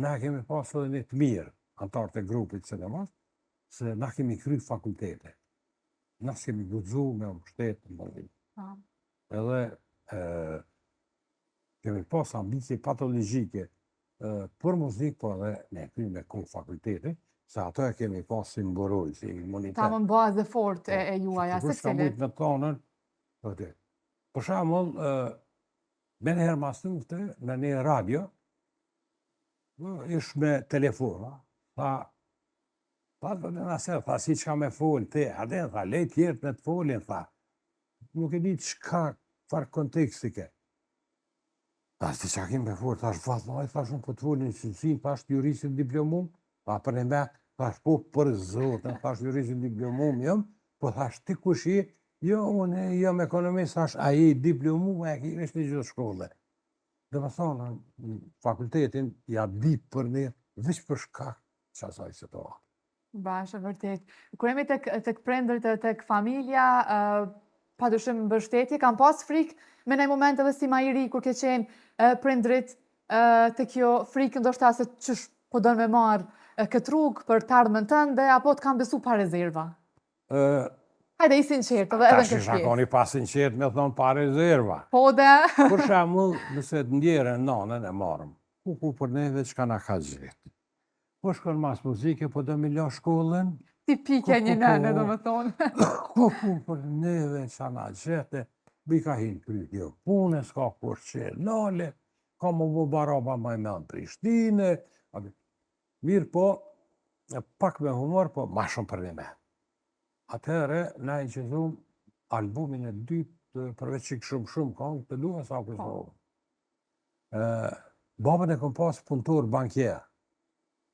na kemi pas edhe një të mirë, antarët e grupit sidomos, se na kemi kry fakultete. Na s'kemi guxu me mbështetë në mëllim. Edhe kemi pas ambicie patologjike për muzikë, po edhe ne krymë me kohë fakulteti, se ato e kemi pas si mburoj, si imunitet. Ta më bazë fort e juaja, se cilit. Mujtë me tonën, për shembull, me njëherë mas të në një radio, ish me telefona, tha si që ka me folë, adhe, tha, lej tjertë me të folin, tha, nuk e di qka, farë konteksti ke. Tha, si që kim me folë, thash, vallaj, thash, unë po të folin që si, thash, jurisin diplomum, tha, për e me, thash, po, për zotën, thash, jurisin diplomum, jëm, po thash, ti kush je, jo, unë jam ekonomist, thash, a je diplomum, e ki ishte gjithë shkolle. Dhe më thonë, fakultetin ja ditë për një, veç për shkak që asaj se to. Bashë, vërtet. Kur jemi tek prindërit e tek familja, padyshim mbështetje, kam pas frikë me në moment edhe si ma i ri, kur ke qenë prindërit të kjo frikë ndoshta se qësh po donë me marë këtë rrugë për të ardhmen tënde, apo të kam besu pa rezerva? Hajde i sinqert, edhe në këtë pjesë. Ta shakoni pa sinqert me thonë pa rezerva. Po dhe? Për shembull, nëse të ndjerën nanën e marëm, ku për neve që ka na ka gjithë. Po shkon mas muzike, po do me la shkollën. Tipike një nënë, do më thonë. Ku për neve që na gjithë, bika hinë kryt jo pune, s'ka kur që nale, ka më bu baraba ma i me në Prishtine. Mirë po, pak me humor, po ma shumë për një me. Atëherë, na i qëthum albumin e dytë, përveç që shumë kanë, të duhe sa kësovë. Babën e kom pas punëtor bankjer.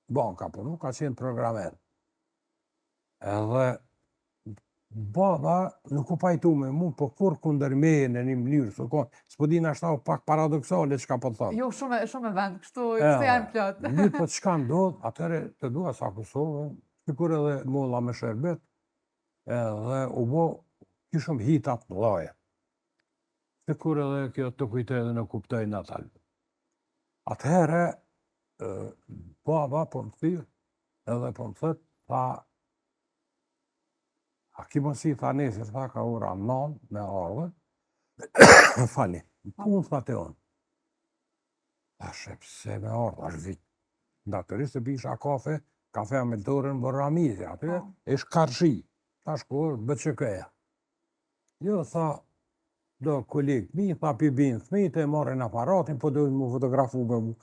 Banka, për nuk ka qenë programer. Edhe baba nuk u pajtu me mu, po kur kunder meje në një mënyrë, s'po di në ashtav pak paradoksale që ka po të thonë. Jo, shumë e vend, kështu janë plotë. Mirë, po që ka ndodhë, atëherë të duhe sa kësovë, sikur edhe molla me shërbet, edhe u bo kishëm hitat në laje. Të kur edhe kjo të kujtoj edhe në kuptoj në talë. Atëherë, baba po më thyrë, edhe po më thët, tha, a ki mësi, tha nesër, tha ka ura 9 me ardhe, fali, punë tha të onë. Tha shepse me ardhe, është vitë. Natërisht të bisha kafe me dorën bërë Ramizi, atë ishë karshi. Ta shkur, bëtë që këja. Jo, tha, do kolegë mi, tha pibinë thmi, të marrin aparatin, po dojnë mu fotografu me mu.